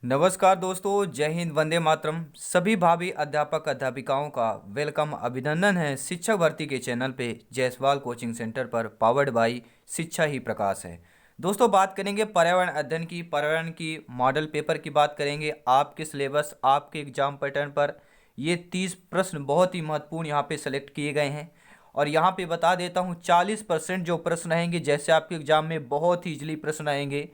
नमस्कार दोस्तों, जय हिंद, वंदे मातरम। सभी भावी अध्यापक अध्यापिकाओं का वेलकम, अभिनंदन है शिक्षक भर्ती के चैनल पे जायसवाल कोचिंग सेंटर पर, पावर्ड बाई शिक्षा ही प्रकाश है। दोस्तों, बात करेंगे पर्यावरण अध्ययन की, पर्यावरण की मॉडल पेपर की बात करेंगे। आपके सिलेबस, आपके एग्जाम पैटर्न पर ये 30 प्रश्न बहुत ही महत्वपूर्ण यहाँ पे सेलेक्ट किए गए हैं। और यहाँ पे बता देता हूँ 40% जो प्रश्न रहेंगे, जैसे आपके एग्जाम में बहुत ही इजली प्रश्न आएंगे,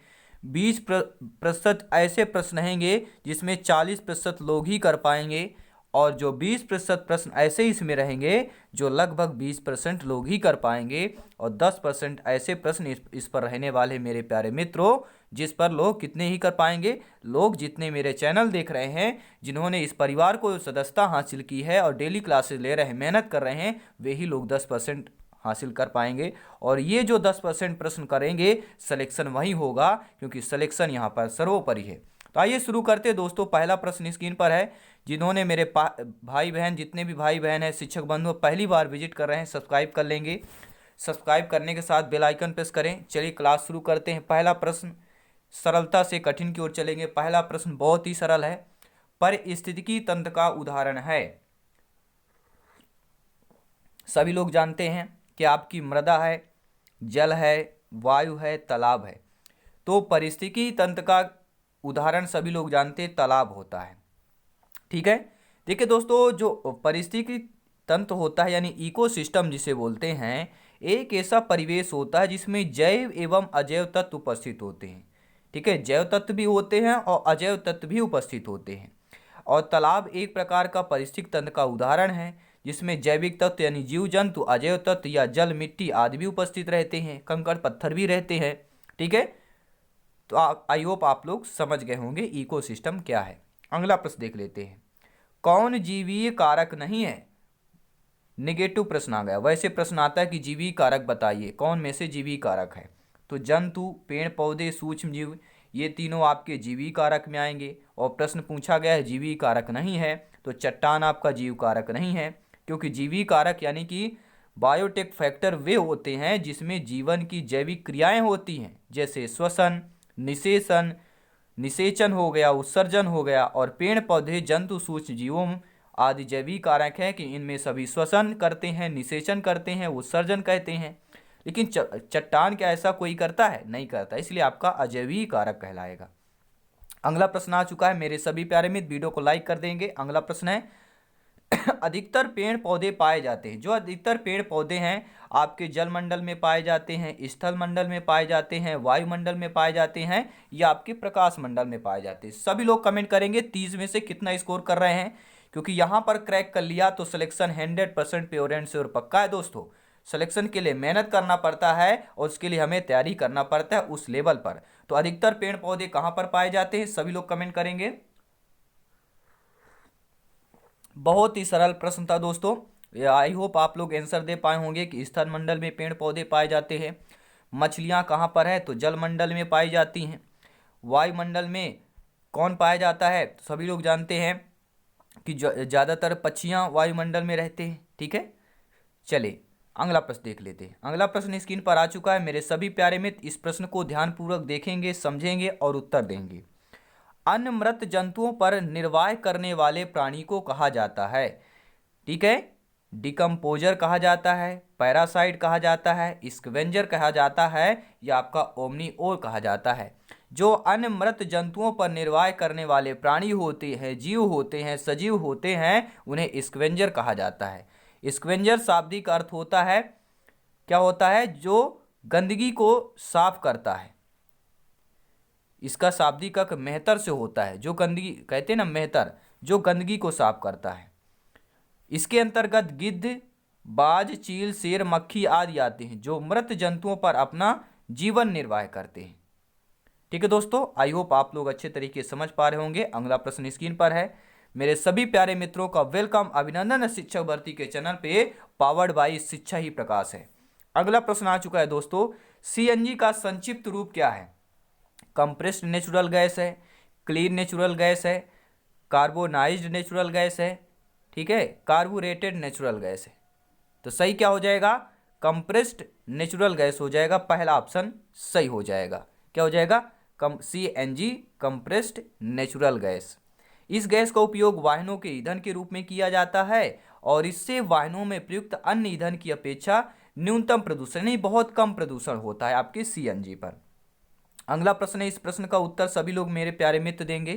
20% ऐसे प्रश्न रहेंगे जिसमें 40% लोग ही कर पाएंगे, और जो 20% प्रश्न ऐसे इसमें रहेंगे जो लगभग 20% लोग ही कर पाएंगे, और 10% ऐसे प्रश्न इस पर रहने वाले मेरे प्यारे मित्रों, जिस पर लोग कितने ही कर पाएंगे। लोग जितने मेरे चैनल देख रहे हैं, जिन्होंने इस परिवार को सदस्यता हासिल की है और डेली क्लासेस ले रहे हैं, मेहनत कर रहे हैं, वे ही लोग 10% हासिल कर पाएंगे। और ये जो 10% प्रश्न करेंगे, सिलेक्शन वही होगा, क्योंकि सिलेक्शन यहाँ पर सर्वोपरि है। तो आइए शुरू करते हैं दोस्तों। पहला प्रश्न स्क्रीन पर है। जिन्होंने मेरे भाई बहन, जितने भी भाई बहन हैं, शिक्षक बंधु पहली बार विजिट कर रहे हैं, सब्सक्राइब कर लेंगे। सब्सक्राइब करने के साथ बेल आइकन प्रेस करें। चलिए क्लास शुरू करते हैं। पहला प्रश्न, सरलता से कठिन की ओर चलेंगे। पहला प्रश्न बहुत ही सरल है। पारिस्थितिकी तंत्र का उदाहरण है। सभी लोग जानते हैं कि आपकी मृदा है, जल है, वायु है, तालाब है। तो पारिस्थितिकी तंत्र का उदाहरण सभी लोग जानते हैं, तालाब होता है। ठीक है। देखिए दोस्तों, जो पारिस्थितिकी तंत्र होता है यानी इकोसिस्टम जिसे बोलते हैं, एक ऐसा परिवेश होता है जिसमें जैव एवं अजैव तत्व उपस्थित होते हैं। ठीक है, जैव तत्व भी होते हैं और अजैव तत्व भी उपस्थित होते हैं। और तालाब एक प्रकार का पारिस्थितिक तंत्र का उदाहरण है, जिसमें जैविक तत्व यानी जीव जंतु, अजैव तत्व या जल, मिट्टी आदि भी उपस्थित रहते हैं, कंकड़ पत्थर भी रहते हैं। ठीक है। तो आई होप आप लोग समझ गए होंगे इकोसिस्टम क्या है। अगला प्रश्न देख लेते हैं। कौन जीवीय कारक नहीं है? निगेटिव प्रश्न आ गया। वैसे प्रश्न आता है कि जीवी कारक बताइए, कौन में से जीवी कारक है? तो जंतु, पेड़ पौधे, सूक्ष्म जीव, ये तीनों आपके जीवी कारक में आएंगे। और प्रश्न पूछा गया है जीवी कारक नहीं है, तो चट्टान आपका जीव कारक नहीं है, क्योंकि जीवी कारक यानी कि बायोटेक फैक्टर वे होते हैं जिसमें जीवन की जैविक क्रियाएं होती हैं, जैसे श्वसन, निषेचन, निषेचन हो गया, उत्सर्जन हो गया। और पेड़ पौधे, जंतु, सूक्ष्म जीवों आदि जैविक कारक है कि इनमें सभी श्वसन करते हैं, निषेचन करते हैं, उत्सर्जन कहते हैं। लेकिन चट्टान क्या ऐसा कोई करता है? नहीं करता, इसलिए आपका अजैविक कारक कहलाएगा। अगला प्रश्न आ चुका है मेरे सभी प्यारे मित्र, वीडियो को लाइक कर देंगे। अगला प्रश्न है अधिकतर पेड़ पौधे पाए जाते हैं। जो अधिकतर पेड़ पौधे हैं आपके जलमंडल में पाए जाते हैं, स्थल मंडल में पाए जाते हैं, वायुमंडल में पाए जाते हैं, या आपके प्रकाश मंडल में पाए जाते हैं। सभी लोग कमेंट करेंगे 30 में से कितना स्कोर कर रहे हैं, क्योंकि यहां पर क्रैक कर लिया तो सिलेक्शन 100% प्योर एंड श्योर पक्का है दोस्तों। सिलेक्शन के लिए मेहनत करना पड़ता है और उसके लिए हमें तैयारी करना पड़ता है उस लेवल पर। तो अधिकतर पेड़ पौधे कहां पर पाए जाते हैं, सभी लोग कमेंट करेंगे। बहुत ही सरल प्रश्न था दोस्तों। आई होप आप लोग आंसर दे पाए होंगे कि स्थल मंडल में पेड़ पौधे पाए जाते हैं। मछलियां कहाँ पर है? तो जल मंडल में पाई जाती हैं। वायुमंडल में कौन पाया जाता है? तो सभी लोग जानते हैं कि ज़्यादातर पक्षियां वायुमंडल में रहते हैं। ठीक है। चलिए अगला प्रश्न देख लेते हैं। अगला प्रश्न स्क्रीन पर आ चुका है मेरे सभी प्यारे मित्र। इस प्रश्न को ध्यानपूर्वक देखेंगे, समझेंगे और उत्तर देंगे। अन्य मृत जंतुओं पर निर्वाह करने वाले प्राणी को कहा जाता है? ठीक है, डिकम्पोजर कहा जाता है, पैरासाइट कहा जाता है, स्कवेंजर कहा जाता है, या आपका ओमनीओर कहा जाता है। जो अन्य मृत जंतुओं पर निर्वाह करने वाले प्राणी होते हैं, जीव होते हैं, सजीव होते हैं, उन्हें स्कवेंजर कहा जाता है। स्कवेंजर शाब्दिक अर्थ होता है, क्या होता है? जो गंदगी को साफ करता है। इसका शाब्दिक अर्थ मेहतर से होता है, जो गंदगी कहते हैं ना, मेहतर, जो गंदगी को साफ करता है। इसके अंतर्गत गिद्ध, बाज, चील, शेर, मक्खी आदि आते हैं, जो मृत जंतुओं पर अपना जीवन निर्वाह करते हैं। ठीक है दोस्तों, आई होप आप लोग अच्छे तरीके से समझ पा रहे होंगे। अगला प्रश्न स्क्रीन पर है। मेरे सभी प्यारे मित्रों का वेलकम, अभिनंदन है शिक्षक भर्ती के चैनल पे, पावर्ड बाई शिक्षा ही प्रकाश है। अगला प्रश्न आ चुका है दोस्तों। सीएनजी का संक्षिप्त रूप क्या है? कंप्रेस्ड नेचुरल गैस है, क्लीन नेचुरल गैस है, कार्बोनाइज्ड नेचुरल गैस है, ठीक है, कार्बोरेटेड नेचुरल गैस है। तो सही क्या हो जाएगा? कंप्रेस्ड नेचुरल गैस हो जाएगा। पहला ऑप्शन सही हो जाएगा। क्या हो जाएगा? CNG compressed natural gas. इस गैस का उपयोग वाहनों के ईंधन के रूप में किया जाता है और इससे वाहनों में प्रयुक्त अन्य ईंधन की अपेक्षा न्यूनतम प्रदूषण नहीं बहुत कम प्रदूषण होता है आपके CNG पर। अगला प्रश्न है, इस प्रश्न का उत्तर सभी लोग मेरे प्यारे मित्र देंगे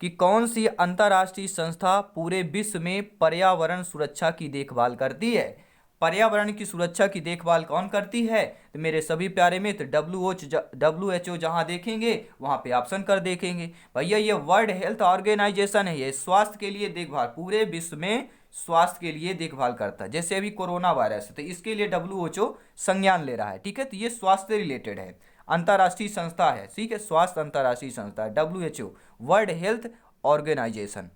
कि कौन सी अंतर्राष्ट्रीय संस्था पूरे विश्व में पर्यावरण सुरक्षा की देखभाल करती है। पर्यावरण की सुरक्षा की देखभाल कौन करती है? तो मेरे सभी प्यारे मित्र WHO जहां देखेंगे वहां पे ऑप्शन कर देखेंगे भैया, ये वर्ल्ड हेल्थ ऑर्गेनाइजेशन है, ये स्वास्थ्य के लिए देखभाल, पूरे विश्व में स्वास्थ्य के लिए देखभाल करता है। जैसे अभी कोरोना वायरस है तो इसके लिए WHO संज्ञान ले रहा है, ठीक है। तो ये स्वास्थ्य रिलेटेड है, अंतर्राष्ट्रीय संस्था है, ठीक है, स्वास्थ्य अंतर्राष्ट्रीय संस्था है WHO, world health organization.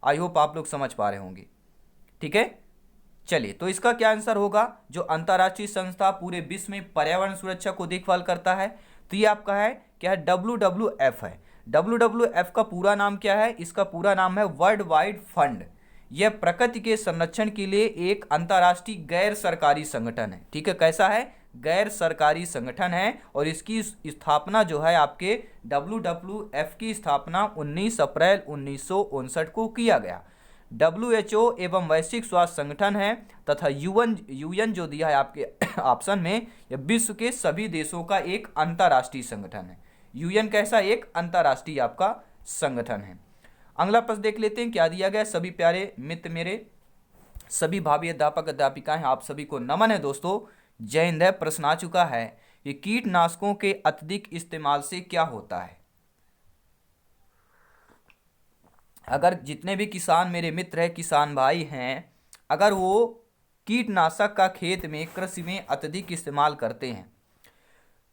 I hope आप लोग समझ पा रहे होंगे, ठीक है। चलिए, तो इसका क्या आंसर होगा? जो अंतर्राष्ट्रीय संस्था पूरे विश्व में पर्यावरण सुरक्षा को देखभाल करता है, तो ये आपका है क्या है? WWF है। WWF का पूरा नाम क्या है? इसका पूरा नाम है वर्ल्ड वाइड फंड। यह प्रकृति के संरक्षण के लिए एक अंतर्राष्ट्रीय गैर सरकारी संगठन है, ठीक है। कैसा है? गैर सरकारी संगठन है और इसकी स्थापना जो है आपके WWF की स्थापना 19 अप्रैल 1959 को किया गया। WHO एवं वैश्विक स्वास्थ्य संगठन है तथा UN जो दिया है आपके ऑप्शन में, यह विश्व के सभी देशों का एक अंतर्राष्ट्रीय संगठन है। UN कैसा? एक अंतर्राष्ट्रीय आपका संगठन है। अगला प्रश्न देख लेते हैं क्या दिया गया। सभी प्यारे मित्र मेरे, सभी भावी अध्यापक अध्यापिकाएं, आप सभी को नमन है दोस्तों, जय हिंद है। प्रश्न आ चुका है कि कीटनाशकों के अत्यधिक इस्तेमाल से क्या होता है। अगर जितने भी किसान मेरे मित्र हैं, किसान भाई हैं, अगर वो कीटनाशक का खेत में कृषि में अत्यधिक इस्तेमाल करते हैं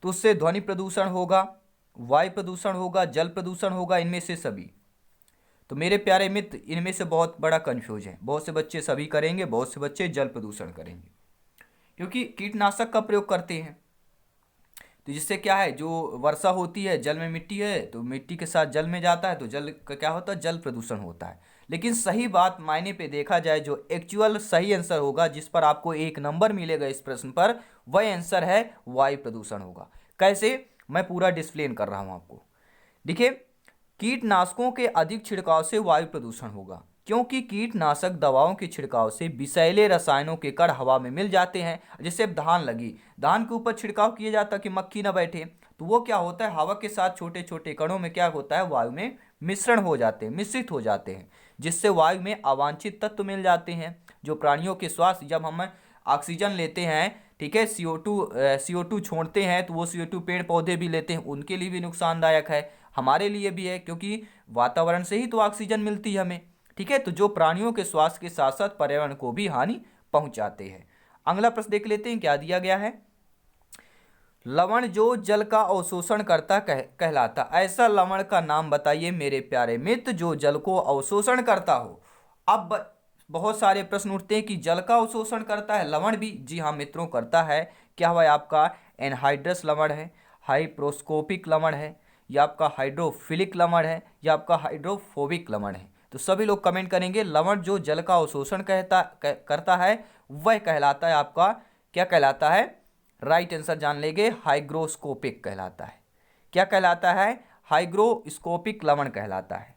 तो उससे ध्वनि प्रदूषण होगा, वायु प्रदूषण होगा, जल प्रदूषण होगा, इनमें से सभी। तो मेरे प्यारे मित्र, इनमें से बहुत बड़ा कंफ्यूज है। बहुत से बच्चे सभी करेंगे, बहुत से बच्चे जल प्रदूषण करेंगे, क्योंकि कीटनाशक का प्रयोग करते हैं तो जिससे क्या है, जो वर्षा होती है, जल में मिट्टी है तो मिट्टी के साथ जल में जाता है तो जल का क्या होता है? जल प्रदूषण होता है। लेकिन सही बात मायने पे देखा जाए, जो एक्चुअल सही आंसर होगा, जिस पर आपको 1 नंबर मिलेगा इस प्रश्न पर, वह आंसर है वायु प्रदूषण होगा। कैसे? मैं पूरा डिस्प्लेन कर रहा हूँ आपको। देखिए, कीटनाशकों के अधिक छिड़काव से वायु प्रदूषण होगा, क्योंकि कीटनाशक दवाओं के छिड़काव से विषैले रसायनों के कण हवा में मिल जाते हैं। जैसे अब धान लगी, धान के ऊपर छिड़काव किया जाता है कि मक्खी ना बैठे, तो वो क्या होता है, हवा के साथ छोटे छोटे कणों में क्या होता है, वायु में मिश्रण हो जाते हैं, मिश्रित हो जाते हैं, जिससे वायु में अवांछित तत्व मिल जाते हैं जो प्राणियों के स्वास्थ्य, जब हम ऑक्सीजन लेते हैं, ठीक है, CO2 छोड़ते हैं तो वो CO2 पेड़ पौधे भी लेते हैं, उनके लिए भी नुकसानदायक है, हमारे लिए भी है, क्योंकि वातावरण से ही तो ऑक्सीजन मिलती है हमें, ठीक है। तो जो प्राणियों के स्वास्थ्य के साथ साथ पर्यावरण को भी हानि पहुंचाते हैं। अगला प्रश्न देख लेते हैं क्या दिया गया है। लवण जो जल का अवशोषण करता कहलाता, ऐसा लवण का नाम बताइए मेरे प्यारे मित्र जो जल को अवशोषण करता हो। अब बहुत सारे प्रश्न उठते हैं कि जल का अवशोषण करता है लवण भी। जी हाँ मित्रों, करता है। क्या हुआ? आपका एनहाइड्रस लवण है, हाइप्रोस्कोपिक लवण है, या आपका हाइड्रोफिलिक लवण है, या आपका हाइड्रोफोबिक लवण है। तो सभी लोग कमेंट करेंगे। लवण जो जल का अवशोषण करता है वह कहलाता है आपका, क्या कहलाता है? राइट आंसर जान लेंगे, हाइग्रोस्कोपिक कहलाता है। क्या कहलाता है? हाइग्रोस्कोपिक लवण कहलाता है।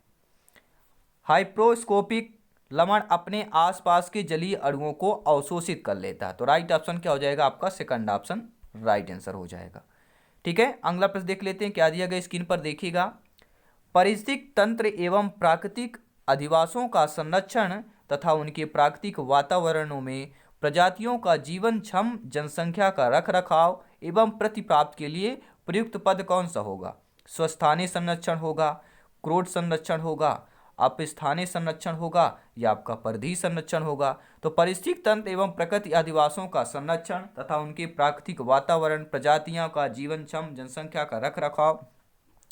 हाइप्रोस्कोपिक लवण अपने आसपास के जलीय अणुओं को अवशोषित कर लेता है। तो राइट ऑप्शन क्या हो जाएगा आपका? सेकंड ऑप्शन राइट आंसर हो जाएगा, ठीक है। अगला प्रश्न देख लेते हैं क्या दिया गया, स्क्रीन पर देखिएगा। पारिस्थितिक तंत्र एवं प्राकृतिक अधिवासों का संरक्षण तथा उनके प्राकृतिक वातावरणों में प्रजातियों का जीवन क्षम जनसंख्या का रखरखाव एवं प्रतिप्राप्त के लिए प्रयुक्त पद कौन सा होगा? स्वस्थानीय संरक्षण होगा, क्रोड संरक्षण होगा, अपस्थानीय संरक्षण होगा, या आपका परिधीय संरक्षण होगा? तो पारिस्थितिक तंत्र एवं प्रकृति अधिवासों का संरक्षण तथा उनके प्राकृतिक वातावरण, प्रजातियों का जीवन क्षम जनसंख्या का रखरखाव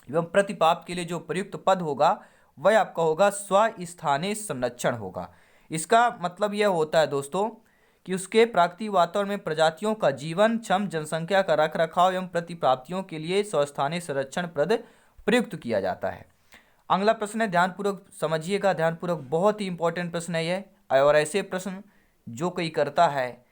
एवं प्रतिपाप के लिए जो प्रयुक्त पद होगा वह आपका होगा स्वस्थानीय संरक्षण होगा। इसका मतलब यह होता है दोस्तों कि उसके प्राकृतिक वातावरण में प्रजातियों का जीवन क्षम जनसंख्या का रखरखाव एवं प्रतिप्राप्तियों के लिए स्वस्थानीय संरक्षण पद प्रयुक्त किया जाता है। अगला प्रश्न है, ध्यानपूर्वक समझिएगा, ध्यानपूर्वक, बहुत ही इंपॉर्टेंट प्रश्न है यह। और ऐसे प्रश्न जो कोई करता है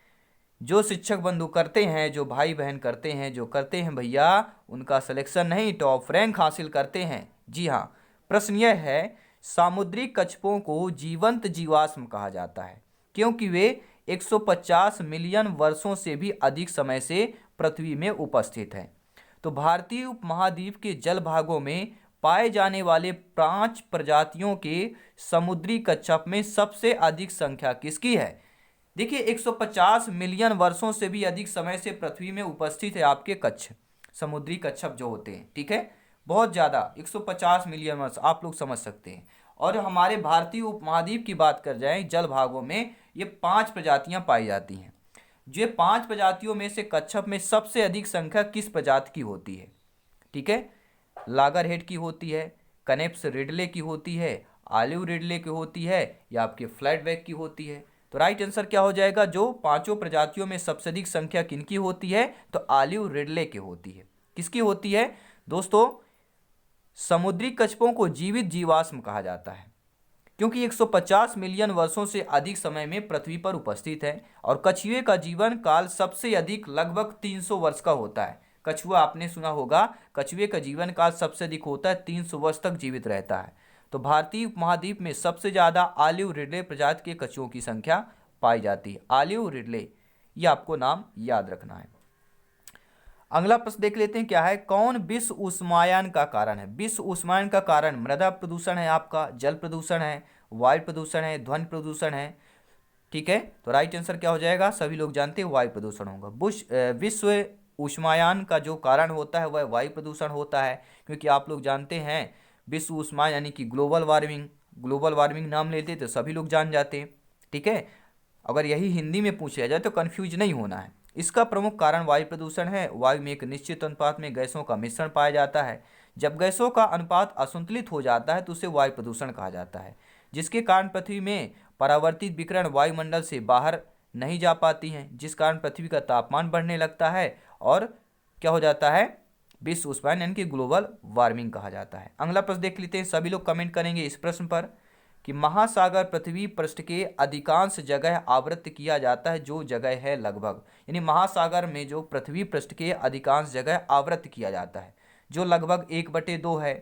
जो शिक्षक बंधु करते हैं, जो भाई बहन करते हैं, जो करते हैं भैया, उनका सिलेक्शन नहीं, टॉप रैंक हासिल करते हैं। जी हाँ। प्रश्न यह है, सामुद्रिक कछुओं को जीवंत जीवाश्म कहा जाता है क्योंकि वे 150 मिलियन वर्षों से भी अधिक समय से पृथ्वी में उपस्थित हैं। तो भारतीय उपमहाद्वीप के जल भागों में पाए जाने वाले 5 प्रजातियों के समुद्री कच्छप में सबसे अधिक संख्या किसकी है? देखिए 150 मिलियन वर्षों से भी अधिक समय से पृथ्वी में उपस्थित है आपके कच्छ, समुद्री कच्छप जो होते हैं, ठीक है, बहुत ज़्यादा 150 मिलियन वर्ष आप लोग समझ सकते हैं। और हमारे भारतीय उपमहाद्वीप की बात कर जाए जल भागों में ये 5 प्रजातियां पाई जाती हैं। जो 5 प्रजातियों में से कच्छप में सबसे अधिक संख्या किस प्रजाति की होती है? ठीक है, लागरहेड की होती है, कनेप्स रिडले की होती है, आलिव रिडले की होती है, या आपके फ्लैटबैक की होती है। तो राइट आंसर क्या हो जाएगा? जो पांचों प्रजातियों में सबसे अधिक संख्या किनकी होती है? तो आलिव रिडले की होती है। किसकी होती है दोस्तों? समुद्री कछुओं को जीवित जीवाश्म कहा जाता है क्योंकि 150 मिलियन वर्षों से अधिक समय में पृथ्वी पर उपस्थित है और कछुए का जीवन काल सबसे अधिक लगभग 300 वर्ष का होता है। कछुआ आपने सुना होगा, कछुए का जीवन काल सबसे अधिक होता है, 300 वर्ष तक जीवित रहता है। तो भारतीय उपमहाद्वीप में सबसे ज़्यादा आलिव रिडले प्रजाति के कछुओं की संख्या पाई जाती है। आलिव रिडले, ये आपको नाम याद रखना है। अगला प्रश्न देख लेते हैं, क्या है? कौन विश्व ऊष्मायन का कारण है? विश्व ऊष्मायन का कारण मृदा प्रदूषण है, आपका जल प्रदूषण है, वायु प्रदूषण है, ध्वनि प्रदूषण है। ठीक है, तो राइट आंसर क्या हो जाएगा? सभी लोग जानते हैं वायु प्रदूषण होगा। विश्व ऊष्मायन का जो कारण होता है वह वायु प्रदूषण होता है क्योंकि आप लोग जानते हैं विश्व ऊष्मायन यानी कि ग्लोबल वार्मिंग, ग्लोबल वार्मिंग नाम लेते तो सभी लोग जान जाते हैं। ठीक है, अगर यही हिंदी में पूछा जाए तो कन्फ्यूज नहीं होना है। इसका प्रमुख कारण वायु प्रदूषण है। वायु में एक निश्चित अनुपात में गैसों का मिश्रण पाया जाता है। जब गैसों का अनुपात असंतुलित हो जाता है तो उसे वायु प्रदूषण कहा जाता है, जिसके कारण पृथ्वी में परावर्तित विकिरण वायुमंडल से बाहर नहीं जा पाती हैं, जिस कारण पृथ्वी का तापमान बढ़ने लगता है और क्या हो जाता है? विश्व ऊष्मायन यानी कि ग्लोबल वार्मिंग कहा जाता है। अगला प्रश्न देख लेते हैं, सभी लोग कमेंट करेंगे इस प्रश्न पर कि महासागर पृथ्वी पृष्ठ के अधिकांश जगह आवृत किया जाता है। जो जगह है लगभग, यानी महासागर में जो पृथ्वी पृष्ठ के अधिकांश जगह आवृत किया जाता है, जो लगभग 1/2 है,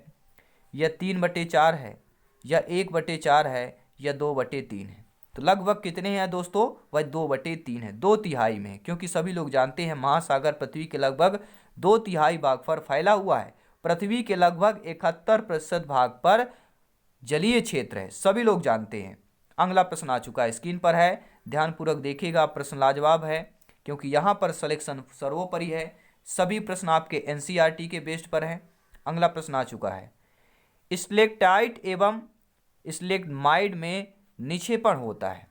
या 3/4 है, या 1/4 है, या 2/3 है। तो लगभग कितने हैं दोस्तों? वह 2/3 है, 2/3 में, क्योंकि सभी लोग जानते हैं महासागर पृथ्वी के लगभग 2/3 भाग पर फैला हुआ है। पृथ्वी के लगभग 71% भाग पर जलीय क्षेत्र है, सभी लोग जानते हैं। अगला प्रश्न आ चुका है, स्क्रीन पर है, ध्यानपूर्वक देखिएगा। प्रश्न लाजवाब है क्योंकि यहाँ पर सिलेक्शन सर्वोपरि है। सभी प्रश्न आपके एनसीईआरटी के बेस्ड पर है। अगला प्रश्न आ चुका है, स्टेलेक्टाइट एवं स्टेलेग्माइट में निक्षेपण होता है।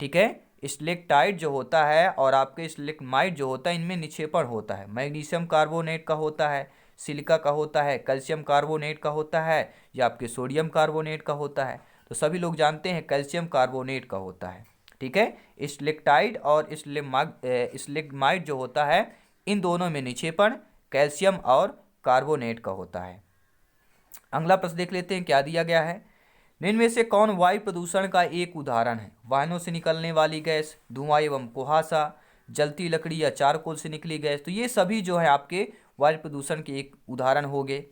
ठीक है, स्टेलेक्टाइट जो होता है और आपके स्टेलेग्माइट जो होता है, इनमें निक्षेपण होता है। मैग्नीशियम कार्बोनेट का होता है, सिलिका का होता है, कैल्शियम कार्बोनेट का होता है, या आपके सोडियम कार्बोनेट का होता है। तो सभी लोग जानते हैं कैल्शियम कार्बोनेट का होता है। ठीक है, स्टेलेक्टाइट और स्टेलेग्माइट जो होता है, इन दोनों में निक्षेपण कैल्शियम और कार्बोनेट का होता है। अगला प्रश्न देख लेते हैं, क्या दिया गया है? निम्न में से कौन वायु प्रदूषण का एक उदाहरण है? वाहनों से निकलने वाली गैस, धुआं एवं कुहासा, जलती लकड़ी या चारकोल से निकली गैस। तो ये सभी जो है आपके वायु प्रदूषण के एक उदाहरण हो गए।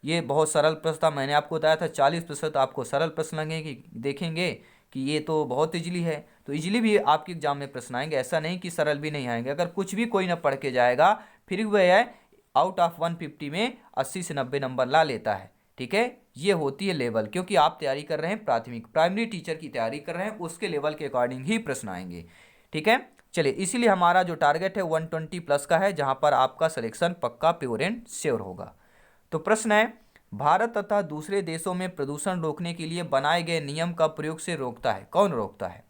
ये बहुत सरल प्रश्न था, मैंने आपको बताया था 40% आपको सरल प्रश्न लगेंगे, देखेंगे कि ये तो बहुत इजली है। तो इजली भी आपके एग्जाम में प्रश्न आएंगे, ऐसा नहीं कि सरल भी नहीं आएंगे। अगर कुछ भी कोई ना पढ़ के जाएगा फिर वह है आउट ऑफ 150 में 80 से 90 नंबर ला लेता है। ठीक है, ये होती है लेवल, क्योंकि आप तैयारी कर रहे हैं प्राथमिक प्राइमरी टीचर की तैयारी कर रहे हैं, उसके लेवल के अकॉर्डिंग ही प्रश्न आएंगे। ठीक है, चलिए, इसीलिए हमारा जो टारगेट है 120+ का है, जहां पर आपका सिलेक्शन पक्का प्योर एंड श्योर होगा। तो प्रश्न है, भारत तथा दूसरे देशों में प्रदूषण रोकने के लिए बनाए गए नियम का प्रयोग से रोकता है? कौन रोकता है?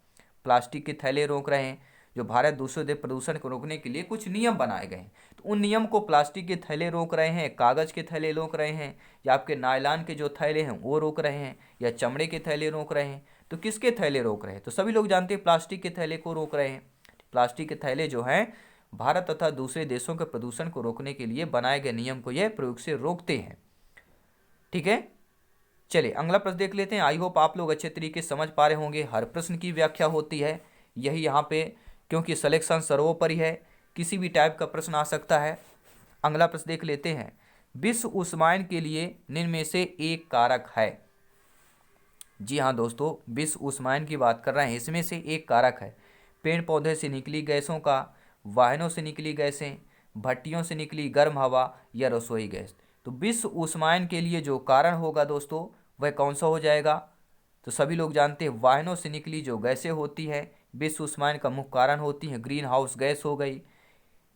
प्लास्टिक के थैले रोक रहे हैं। जो भारत दूसरे देश प्रदूषण को रोकने के लिए कुछ नियम बनाए गए हैं, तो उन नियम को प्लास्टिक के थैले रोक रहे हैं, कागज़ के थैले रोक रहे हैं, या आपके नायलॉन के जो थैले हैं वो रोक रहे हैं, या चमड़े के थैले रोक रहे हैं। तो किसके थैले रोक रहे हैं? तो सभी लोग जानते हैं प्लास्टिक के थैले को रोक रहे हैं। प्लास्टिक के थैले जो हैं भारत तथा दूसरे देशों के प्रदूषण को रोकने के लिए बनाए गए नियम को यह प्रयोग से रोकते हैं। ठीक है, चलिए अगला प्रश्न देख लेते हैं। आई होप आप लोग अच्छे तरीके से समझ पा रहे होंगे। हर प्रश्न की व्याख्या होती है, यही यहाँ पे क्योंकि सिलेक्शन सर्वोपरि है। किसी भी टाइप का प्रश्न आ सकता है। अगला प्रश्न देख लेते हैं। विश्व ऊष्मायन के लिए निम्न में से एक कारक है। जी हाँ दोस्तों, विश्व ऊष्मायन की बात कर रहे हैं, इसमें से एक कारक है। पेड़ पौधे से निकली गैसों का, वाहनों से निकली गैसें, भट्टियों से निकली गर्म हवा या रसोई गैस। तो विश्व ऊष्मायन के लिए जो कारण होगा दोस्तों वह कौन सा हो जाएगा? तो सभी लोग जानते हैं वाहनों से निकली जो गैसें होती हैं विश्व ऊष्मायन का मुख्य कारण होती हैं। ग्रीन हाउस गैस हो गई,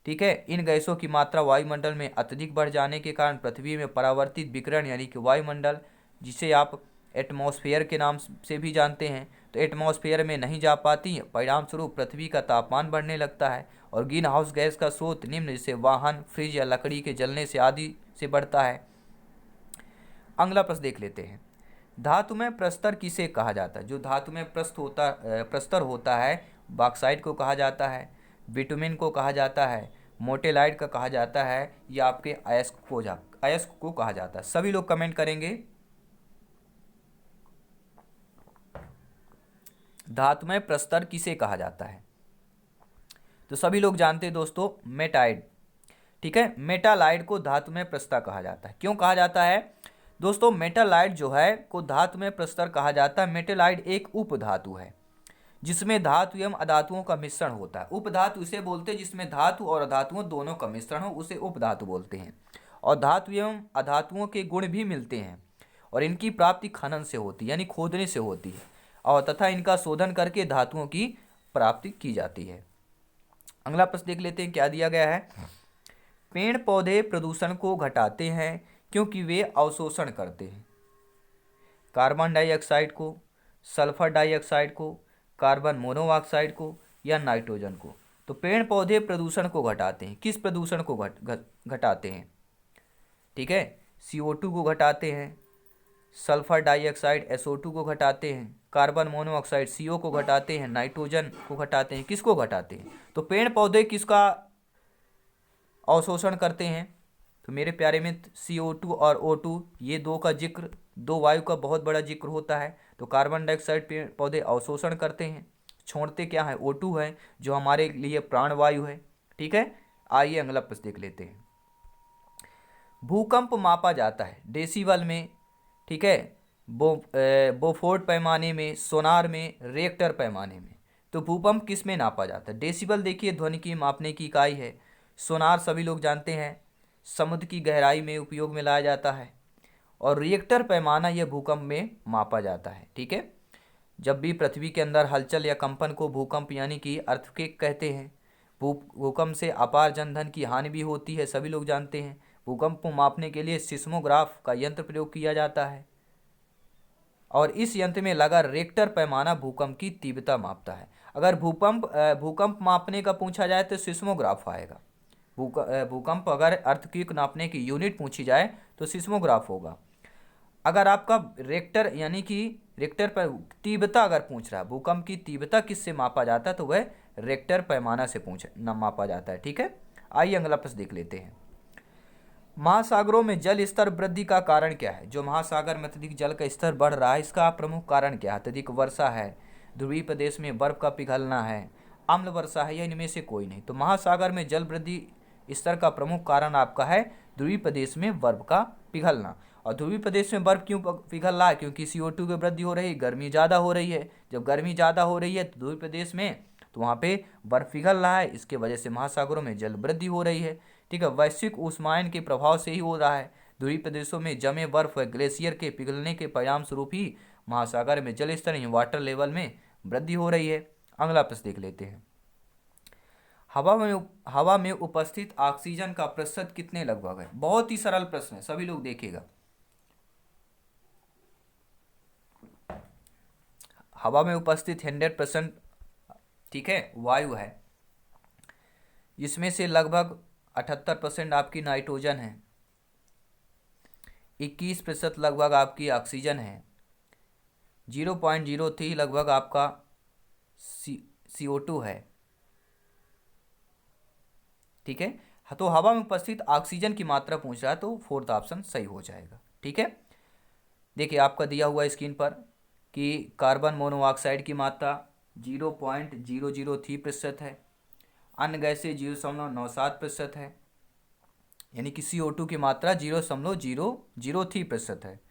ठीक है। इन गैसों की मात्रा वायुमंडल में अत्यधिक बढ़ जाने के कारण पृथ्वी में परावर्तित विकिरण यानी कि वायुमंडल, जिसे आप एटमॉस्फेयर के नाम से भी जानते हैं, तो एटमॉस्फेयर में नहीं जा पाती। परिणाम स्वरूप पृथ्वी का तापमान बढ़ने लगता है। और ग्रीन हाउस गैस का स्रोत निम्न जैसे वाहन, फ्रिज या लकड़ी के जलने से आदि से बढ़ता है। अगला प्रश्न देख लेते हैं। धातु में प्रस्तर किसे कहा जाता है? जो धातु में प्रस्तर होता है, बॉक्साइट को कहा जाता है, बिटुमिन को कहा जाता है, मोटेलाइट का कहा जाता है, या आपके अयस्क को कहा जाता है। सभी लोग कमेंट करेंगे। धातु में प्रस्तर किसे कहा जाता है? तो सभी लोग जानते हैं दोस्तों, मेटाइट, ठीक है। मेटालाइट को धातु में प्रस्तर कहा जाता है। क्यों कहा जाता है दोस्तों? मेटालाइट जो है को धातु में प्रस्तर कहा जाता है। मेटालाइट एक उपधातु है जिसमें धातु एवं अधातुओं का मिश्रण होता है। उपधातु इसे बोलते हैं जिसमें धातु और अधातुओं दोनों का मिश्रण हो, उसे उपधातु बोलते हैं। और धातु एवं अधातुओं के गुण भी मिलते हैं और इनकी प्राप्ति खनन से होती है, यानी खोदने से होती है, और तथा इनका शोधन करके धातुओं की प्राप्ति की जाती है। अगला प्रश्न देख लेते हैं, क्या दिया गया है। पेड़ पौधे प्रदूषण को घटाते हैं क्योंकि वे अवशोषण करते हैं कार्बन डाइऑक्साइड को, सल्फर डाइऑक्साइड को, कार्बन मोनोऑक्साइड को, या नाइट्रोजन को। तो पेड़ पौधे प्रदूषण को घटाते हैं। किस प्रदूषण को घटाते हैं? ठीक है, CO2 को घटाते हैं, सल्फर डाइऑक्साइड SO2 को घटाते हैं, कार्बन मोनोऑक्साइड CO को घटाते हैं, नाइट्रोजन को घटाते हैं। किसको घटाते हैं? तो पेड़ पौधे किसका अवशोषण करते हैं? तो मेरे प्यारे मित्र, CO2 और O2 ये दो का जिक्र, दो वायु का बहुत बड़ा जिक्र होता है। तो कार्बन डाइऑक्साइड पेड़ पौधे अवशोषण करते हैं, छोड़ते क्या है? O2 है, जो हमारे लिए प्राणवायु है, ठीक है। आइए अगला प्रश्न देख लेते हैं। भूकंप मापा जाता है डेसिबल में, ठीक है, बोफोर्ड पैमाने में, सोनार में, रिएक्टर पैमाने में। तो भूकंप किस में नापा जाता है? डेसिबल देखिए ध्वनि की मापने की इकाई है। सोनार सभी लोग जानते हैं समुद्र की गहराई में उपयोग में लाया जाता है। और रिएक्टर पैमाना यह भूकंप में मापा जाता है, ठीक है। जब भी पृथ्वी के अंदर हलचल या कंपन को भूकंप यानी कि अर्थक्वेक कहते हैं। भूकंप से अपार जनधन की हानि भी होती है, सभी लोग जानते हैं। भूकंप को मापने के लिए सिस्मोग्राफ का यंत्र प्रयोग किया जाता है और इस यंत्र में लगा रिएक्टर पैमाना भूकंप की तीव्रता मापता है। अगर भूकंप मापने का पूछा जाए तो सिस्मोग्राफ आएगा। भूकंप अगर अर्थक्वेक नापने की यूनिट पूछी जाए तो सिस्मोग्राफ होगा। अगर आपका रिएक्टर यानी कि रिएक्टर पर तीव्रता अगर पूछ रहा है, भूकंप की तीव्रता किससे मापा जाता है, तो वह रिएक्टर पैमाना से मापा जाता है, ठीक है। आइए अगला प्रश्न देख लेते हैं। महासागरों में जल स्तर वृद्धि का कारण क्या है? जो महासागर में अत्यधिक जल का स्तर बढ़ रहा है, इसका प्रमुख कारण क्या है? अत्यधिक वर्षा है, ध्रुवीय प्रदेश में बर्फ का पिघलना है, अम्ल वर्षा है, या इनमें से कोई नहीं। तो महासागर में जल वृद्धि स्तर का प्रमुख कारण आपका है ध्रुवीय प्रदेश में बर्फ का पिघलना। और ध्रुवीय प्रदेश में बर्फ क्यों पिघल रहा है? क्योंकि CO2 की वृद्धि हो रही है, गर्मी ज़्यादा हो रही है। जब गर्मी ज़्यादा हो रही है तो ध्रुवीय प्रदेश में, तो वहाँ पे बर्फ पिघल रहा है, इसके वजह से महासागरों में जल वृद्धि हो रही है, ठीक है। वैश्विक ऊष्मायन के प्रभाव से ही हो रहा है। ध्रुवीय प्रदेशों में जमे बर्फ व ग्लेशियर के पिघलने के परिणाम स्वरूप ही महासागर में जल स्तर यानी वाटर लेवल में वृद्धि हो रही है। अगला प्रश्न देख लेते हैं। हवा में उपस्थित ऑक्सीजन का प्रतिशत कितने लगभग है? बहुत ही सरल प्रश्न है, सभी लोग देखिएगा। हवा में उपस्थित 100%, ठीक है, वायु है, जिसमें से लगभग 78% आपकी नाइट्रोजन है, 21% लगभग आपकी ऑक्सीजन है, 0.03 लगभग आपका CO2 है, ठीक है। तो हवा में उपस्थित ऑक्सीजन की मात्रा पूछ रहा है तो फोर्थ ऑप्शन सही हो जाएगा, ठीक है। देखिए आपका दिया हुआ स्क्रीन पर कि कार्बन मोनोऑक्साइड की मात्रा 0.003% है, अन्य गैसें 0.97% है, यानी कि CO2 की मात्रा 0.003% है।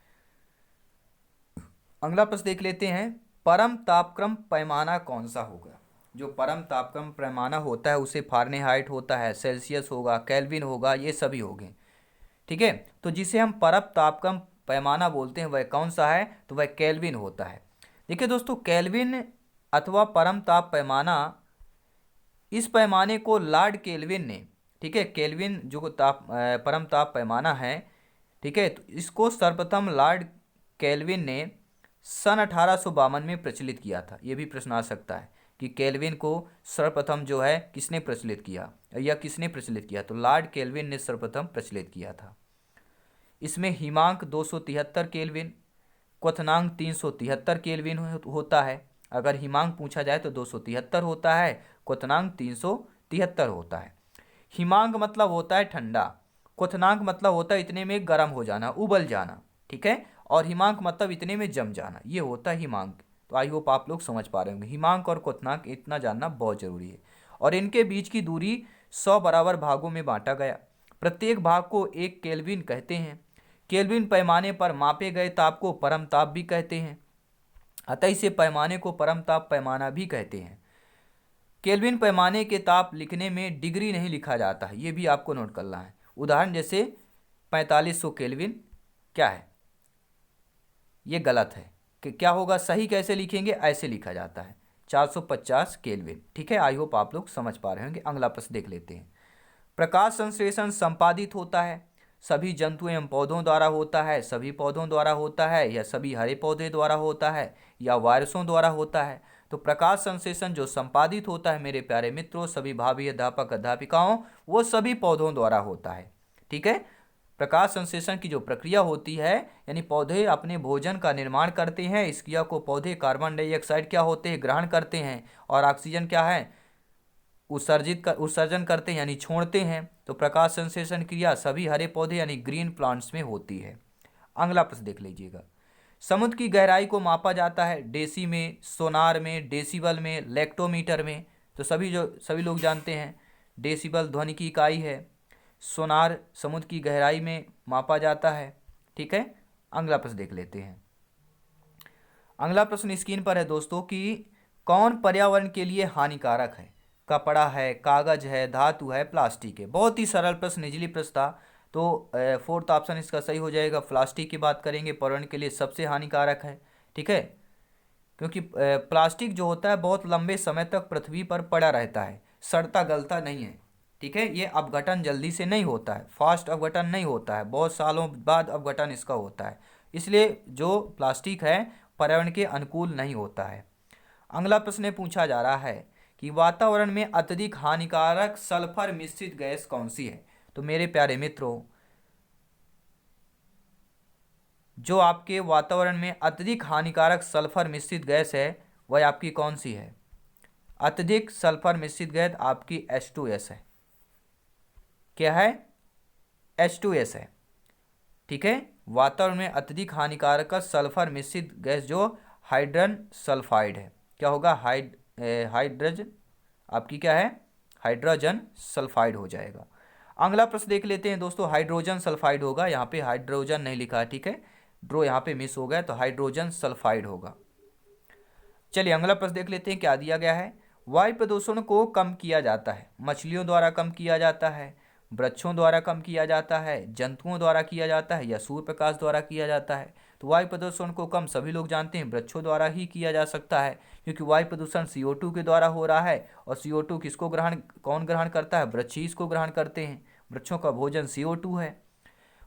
अगला प्रश्न देख लेते हैं, परम तापक्रम पैमाना कौन सा होगा। जो परम तापक्रम पैमाना होता है उसे फारेनहाइट होता है, सेल्सियस होगा, केल्विन होगा, ये सभी होंगे। ठीक है, तो जिसे हम परम तापक्रम पैमाना बोलते हैं वह कौन सा है, तो वह केल्विन होता है। देखिए दोस्तों, केल्विन अथवा परम ताप पैमाना, इस पैमाने को लॉर्ड केल्विन ने, ठीक है, केल्विन जो परम ताप पैमाना है, ठीक है, तो इसको सर्वप्रथम लॉर्ड केल्विन ने सन 1852 में प्रचलित किया था। ये भी प्रश्न आ सकता है कि केल्विन को सर्वप्रथम जो है किसने प्रचलित किया, या किसने प्रचलित किया, तो लॉर्ड केल्विन ने सर्वप्रथम प्रचलित किया था। इसमें हिमांक 273 केल्विन, क्वथनांक 373 केल्विन होता है। अगर हिमांक पूछा जाए तो 273 होता है, क्वथनांक 373 होता है। हिमांक मतलब होता है ठंडा, क्वथनांक मतलब होता है इतने में गर्म हो जाना, उबल जाना, ठीक है, और हिमांक मतलब इतने में जम जाना, ये होता है हिमांक। तो आई होप आप लोग समझ पा रहे होंगे, हिमांक और क्वथनांक इतना जानना बहुत जरूरी है। और इनके बीच की दूरी 100 बराबर भागों में बांटा गया, प्रत्येक भाग को 1 केल्विन कहते हैं। केल्विन पैमाने पर मापे गए ताप को परम ताप भी कहते हैं, अतः इसे पैमाने को परम ताप पैमाना भी कहते हैं। केल्विन पैमाने के ताप लिखने में डिग्री नहीं लिखा जाता है, ये भी आपको नोट करना है। उदाहरण जैसे 4500 केल्विन क्या है, ये गलत है। कि क्या होगा, सही कैसे लिखेंगे, ऐसे लिखा जाता है 450 केल्विन। ठीक है, आई होप आप लोग समझ पा रहे होंगे। अगला प्रश्न देख लेते हैं, प्रकाश संश्लेषण संपादित होता है सभी जंतु एवं पौधों द्वारा होता है, सभी पौधों द्वारा होता है, या सभी हरे पौधे द्वारा होता है, या वायरसों द्वारा होता है। तो प्रकाश संश्लेषण जो संपादित होता है मेरे प्यारे मित्रों, सभी भावी अध्यापक अध्यापिकाओं, वो सभी पौधों द्वारा होता है। ठीक है, प्रकाश संश्लेषण की जो प्रक्रिया होती है, यानी पौधे अपने भोजन का निर्माण करते हैं, इस क्रिया को पौधे कार्बन डाइऑक्साइड क्या होते हैं, ग्रहण करते हैं, और ऑक्सीजन क्या है, उत्सर्जन करते हैं यानी छोड़ते हैं। तो प्रकाश संश्लेषण क्रिया सभी हरे पौधे यानी ग्रीन प्लांट्स में होती है। अगला प्रश्न देख लीजिएगा, समुद्र की गहराई को मापा जाता है डेसी में, सोनार में, डेसिबल में, लेक्टोमीटर में। तो सभी लोग जानते हैं डेसिबल ध्वनि की इकाई है, सोनार समुद्र की गहराई में मापा जाता है। ठीक है, अगला प्रश्न देख लेते हैं। अगला प्रश्न स्क्रीन पर है दोस्तों कि कौन पर्यावरण के लिए हानिकारक है, कपड़ा है, कागज है, धातु है, प्लास्टिक है। बहुत ही सरल प्रश्न, इजली प्रश्न था। तो फोर्थ ऑप्शन इसका सही हो जाएगा, प्लास्टिक की बात करेंगे, पर्यावरण के लिए सबसे हानिकारक है। ठीक है, क्योंकि प्लास्टिक जो होता है बहुत लंबे समय तक पृथ्वी पर पड़ा रहता है, सड़ता गलता नहीं है। ठीक है, ये अपघटन जल्दी से नहीं होता है, फास्ट अपघटन नहीं होता है, बहुत सालों बाद अपघटन इसका होता है। इसलिए जो प्लास्टिक है पर्यावरण के अनुकूल नहीं होता है। अगला प्रश्न पूछा जा रहा है कि वातावरण में अत्यधिक हानिकारक सल्फर मिश्रित गैस कौन सी है। तो मेरे प्यारे मित्रों, जो आपके वातावरण में अत्यधिक हानिकारक सल्फर मिश्रित गैस है वह आपकी कौन सी है। अत्यधिक सल्फर मिश्रित गैस आपकी H2S है। क्या है, H2S है। ठीक है, वातावरण में अत्यधिक हानिकारक सल्फर मिश्रित गैस जो हाइड्रोजन सल्फाइड है, क्या होगा, हाइड्रोजन आपकी क्या है, हाइड्रोजन सल्फाइड हो जाएगा। अगला प्रश्न देख लेते हैं दोस्तों, हाइड्रोजन सल्फाइड होगा, यहाँ पे हाइड्रोजन नहीं लिखा है, ठीक है, ड्रो यहाँ पे मिस हो गया, तो हाइड्रोजन सल्फाइड होगा। चलिए अगला प्रश्न देख लेते हैं, क्या दिया गया है, वायु प्रदूषण को कम किया जाता है, मछलियों द्वारा कम किया जाता है, वृक्षों द्वारा कम किया जाता है, जंतुओं द्वारा किया जाता है, या सूर्य प्रकाश द्वारा किया जाता है। तो वायु प्रदूषण को कम सभी लोग जानते हैं वृक्षों द्वारा ही किया जा सकता है, क्योंकि वायु प्रदूषण CO2 के द्वारा हो रहा है, और CO2 किसको कौन ग्रहण करता है, वृक्ष ही इसको ग्रहण करते हैं, वृक्षों का भोजन CO2 है।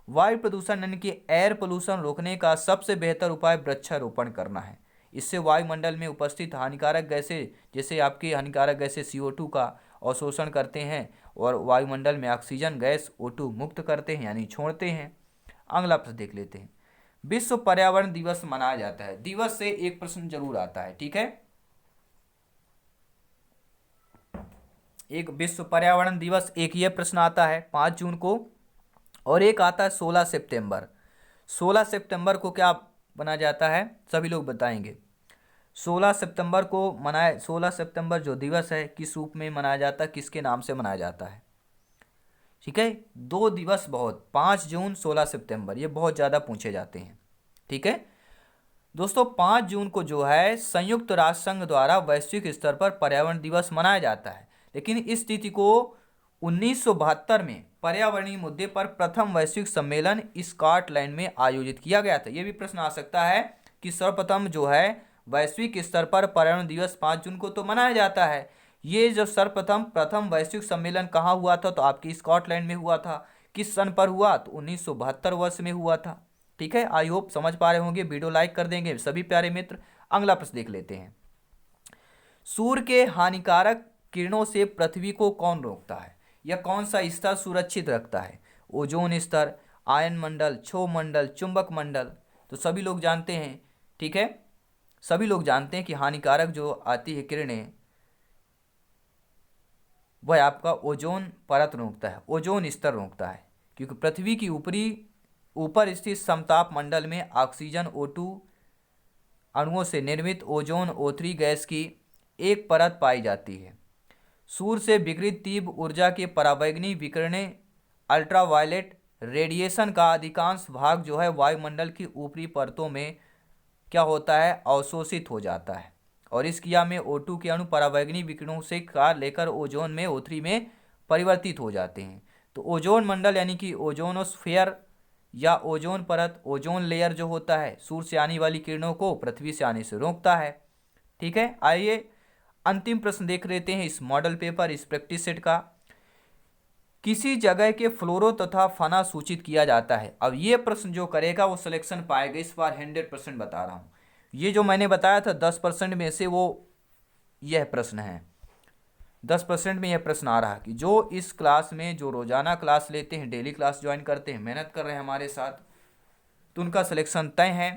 वायु प्रदूषण यानी कि एयर पोल्यूशन रोकने का सबसे बेहतर उपाय वृक्षारोपण करना है। इससे वायुमंडल में उपस्थित हानिकारक गैसें, जैसे आपकी हानिकारक गैसें CO2 का अवशोषण करते हैं और वायुमंडल में ऑक्सीजन गैस O2 मुक्त करते हैं यानी छोड़ते हैं। अगला प्रश्न देख लेते हैं, विश्व पर्यावरण दिवस मनाया जाता है, दिवस से एक प्रश्न जरूर आता है। ठीक है, एक विश्व पर्यावरण दिवस, एक ये प्रश्न आता है 5 जून को, और एक आता है 16 सितंबर। 16 सितंबर को क्या बना जाता है, सभी लोग बताएंगे। 16 सितंबर जो दिवस है किस रूप में मनाया जाता है, किसके नाम से मनाया जाता है? ठीक है, 2 दिवस बहुत, 5 जून 16 सितंबर, ये बहुत ज़्यादा पूछे जाते हैं। ठीक है दोस्तों, 5 जून को जो है संयुक्त राष्ट्र संघ द्वारा वैश्विक स्तर पर पर्यावरण दिवस मनाया जाता है, लेकिन इस तिथि को 1972 में पर्यावरणीय मुद्दे पर प्रथम वैश्विक सम्मेलन स्कॉटलैंड में आयोजित किया गया था। यह भी प्रश्न आ सकता है कि सर्वप्रथम जो है वैश्विक स्तर पर पर्यावरण दिवस 5 जून को तो मनाया जाता है, ये जो प्रथम वैश्विक सम्मेलन कहाँ हुआ था? तो आपकी स्कॉटलैंड में हुआ था। किस सन पर हुआ? तो 1972 वर्ष में हुआ था। ठीक है, आई होप समझ पा रहे होंगे। वीडियो लाइक कर देंगे सभी प्यारे मित्र। अगला प्रश्न देख लेते हैं। सूर्य के हानिकारक किरणों से पृथ्वी को कौन रोकता है, या कौन सा स्तर सुरक्षित रखता है? ओजोन स्तर, आयन मंडल, क्षोभ मंडल, चुंबक मंडल। तो सभी लोग जानते हैं, ठीक है, सभी लोग जानते हैं कि हानिकारक जो आती है किरणें वह आपका ओजोन परत रोकता है, ओजोन स्तर रोकता है, क्योंकि पृथ्वी की ऊपर स्थित समताप मंडल में ऑक्सीजन O2 अणुओं से निर्मित ओजोन O3 गैस की एक परत पाई जाती है। सूर्य से विकिरित तीव्र ऊर्जा के पराबैंगनी विकिरणें अल्ट्रावायलेट रेडिएशन का अधिकांश भाग जो है वायुमंडल की ऊपरी परतों में क्या होता है? अवशोषित हो जाता है, और इस क्रिया में O2 के अणु पराबैंगनी विकिरणों से कार्य लेकर ओजोन में O3 में परिवर्तित हो जाते हैं। तो ओजोन मंडल यानी कि ओजोनोस्फेयर या ओजोन परत, ओजोन लेयर जो होता है, सूर्य से आने वाली किरणों को पृथ्वी से आने से रोकता है। ठीक है, आइए अंतिम प्रश्न देख लेते हैं इस मॉडल पेपर, इस प्रैक्टिस सेट का। किसी जगह के फ्लोरो तथा फना सूचित किया जाता है। अब ये प्रश्न जो करेगा वो सिलेक्शन पाएगा, इस बार 100% बता रहा हूँ। ये जो मैंने बताया था 10% में से वो यह प्रश्न है, 10% में यह प्रश्न आ रहा कि जो इस क्लास में जो रोजाना क्लास लेते हैं, डेली क्लास ज्वाइन करते हैं, मेहनत कर रहे हैं हमारे साथ, तो उनका सिलेक्शन तय है,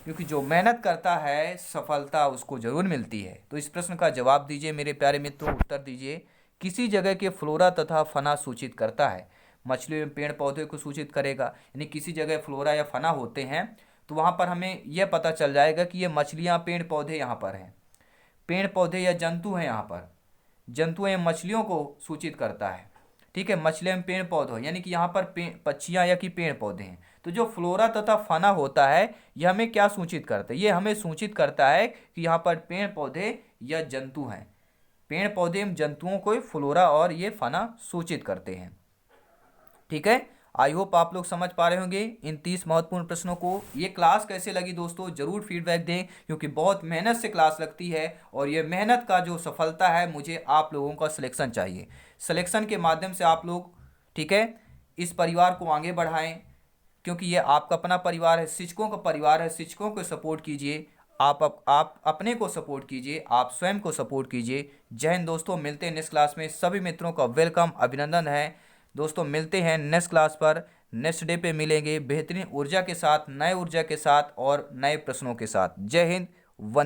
क्योंकि जो मेहनत करता है सफलता उसको जरूर मिलती है। तो इस प्रश्न का जवाब दीजिए मेरे प्यारे मित्रों, उत्तर दीजिए। किसी जगह के फ्लोरा तथा फना सूचित करता है, मछली एवं पेड़ पौधे को सूचित करेगा, यानी किसी जगह फ्लोरा या फना होते हैं तो वहाँ पर हमें यह पता चल जाएगा कि ये मछलियाँ पेड़ पौधे यहाँ पर हैं, पेड़ पौधे या जंतु हैं यहाँ पर, जंतु या मछलियों को सूचित करता है। ठीक है, मछलियाँ पेड़ पौधे यानी कि यहाँ पर पक्षियाँ या कि पेड़ पौधे हैं। तो जो फ्लोरा तथा फना होता है यह हमें क्या सूचित करता है? ये हमें सूचित करता है कि यहाँ पर पेड़ पौधे या जंतु हैं, पेड़ पौधे एवं जंतुओं को फ्लोरा और ये फना सूचित करते हैं। ठीक है, आई होप आप लोग समझ पा रहे होंगे इन 30 महत्वपूर्ण प्रश्नों को। ये क्लास कैसे लगी दोस्तों जरूर फीडबैक दें, क्योंकि बहुत मेहनत से क्लास लगती है और ये मेहनत का जो सफलता है मुझे आप लोगों का सिलेक्शन चाहिए। सिलेक्शन के माध्यम से आप लोग, ठीक है, इस परिवार को आगे बढ़ाएं, क्योंकि ये आपका अपना परिवार है, शिक्षकों का परिवार है। शिक्षकों को सपोर्ट कीजिए, आप अपने को सपोर्ट कीजिए, आप स्वयं को सपोर्ट कीजिए। जय हिंद दोस्तों, मिलते हैं नेक्स्ट क्लास में। सभी मित्रों का वेलकम, अभिनंदन है दोस्तों। मिलते हैं नेक्स्ट क्लास पर, नेक्स्ट डे पे मिलेंगे बेहतरीन ऊर्जा के साथ, नए ऊर्जा के साथ और नए प्रश्नों के साथ। जय हिंद, वंदे।